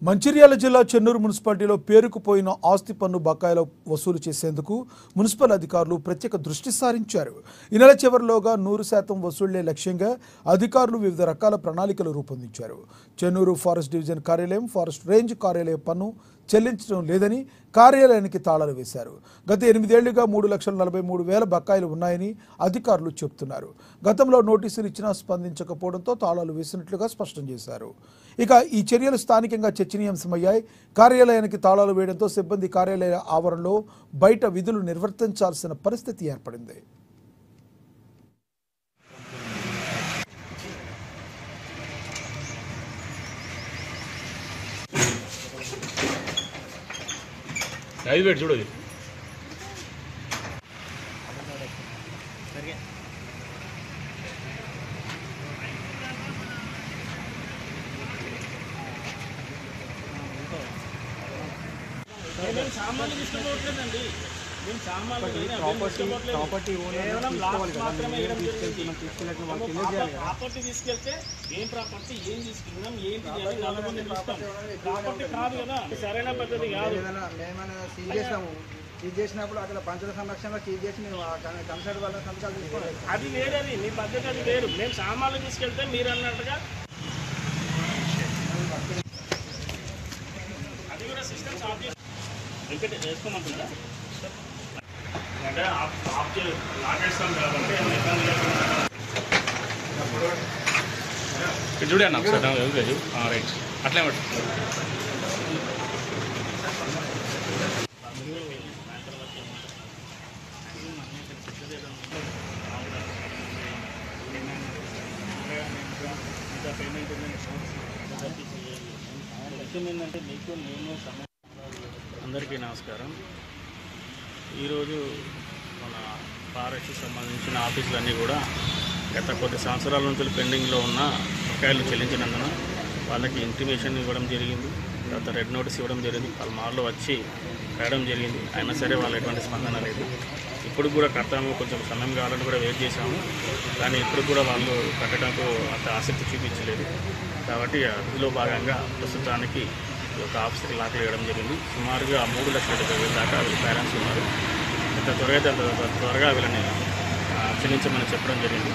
మంచిర్యాల జిల్లా చెన్నూరు మున్సిపాలిటీలో పేరుకుపోయిన ఆస్తి పన్ను బకాయిల వసూలు చేసేందుకు మున్సిపల్ అధికారులు ప్రత్యేక దృష్టి సారించారు. ఈ నెల చివరిలోగా 100% వసూళ్లే లక్ష్యంగా అధికారులు వివిధ రకాల ప్రణాళికలు రూపొందించారు. చెన్నూరు ఫారెస్ట్ డివిజన్ కార్యాలయం, ఫారెస్ట్ రేంజ్ కార్యాలయ పన్ను చెల్లించడం లేదని కార్యాలయానికి తాళాలు వేశారు. గత 8 ఏళ్లుగా 3,43,000 బకాయిలు ఉన్నాయని అధికారులు చెబుతున్నారు. గతంలో నోటీసులు ఇచ్చినా స్పందించకపోవడంతో తాళాలు వేసినట్లుగా స్పష్టం చేశారు. ఇక ఈ చర్యలు స్థానికంగా చర్చనీయాంశమయ్యాయి. కార్యాలయానికి తాళాలు వేయడంతో సిబ్బంది కార్యాలయ ఆవరణలో బయట విధులు నిర్వర్తించాల్సిన పరిస్థితి ఏర్పడింది. చూడదు సామాన్లు తీసుకోవట్లేదండి. మేము సామాన్లు ప్రాపర్టీ తీసుకెళ్తే ఏం ప్రాపర్టీ, ఏం తీసుకున్నాం, ఏంటి నలుగురిని చూస్తాం. ప్రాపర్టీ కాదు కదా, సరైన పద్ధతి కాదు. సీజ్ చేసినప్పుడు అక్కడ పంచుల సంరక్షణలో సీజ్ చేసి మేము కన్సల్ట్ వల్ల సంతకాలు తీసుకోవాలి. అది వేరేది, మీ పద్ధతి అది వేరు. మేము సామాన్లు తీసుకెళ్తే మీరు అన్నట్టుగా అది కూడా సిస్టమ్స్ ఆఫ్ చేసి వేసుకోమంటుందా అంటే ఆఫ్ లాగేస్తాం కాబట్టి చూడే అన్న ఒకసారి రైట్ అట్లే పేమెంట్ ఏంటంటే మీకు నేను అందరికీ నమస్కారం. ఈరోజు మన ఫారెస్ట్ సంబంధించిన ఆఫీసులన్నీ కూడా గత కొద్ది సంవత్సరాల నుంచి పెండింగ్లో ఉన్న బకాయిలు చెల్లించినందున వాళ్ళకి ఇంటిమేషన్ ఇవ్వడం జరిగింది. తర్వాత రెడ్ నోటీస్ ఇవ్వడం జరిగింది. వాళ్ళ మార్లో వచ్చి రాయడం జరిగింది. అయినా సరే వాళ్ళు ఎటువంటి స్పందన లేదు. ఇప్పుడు కూడా కడతాము, కొంచెం సమయం కావాలని కూడా వెయిట్ చేశాము. కానీ ఇప్పుడు కూడా వాళ్ళు కట్టడానికి అంత ఆసక్తి చూపించలేదు. కాబట్టి అందులో భాగంగా ప్రస్తుతానికి ఒక ఆఫీసర్కి లాక్ వేయడం జరిగింది. సుమారుగా 3,70,000 దాకా వీళ్ళు పేరెంట్స్ ఉన్నారు. ఎంత త్వరగా వీళ్ళని చెల్లించమని చెప్పడం జరిగింది.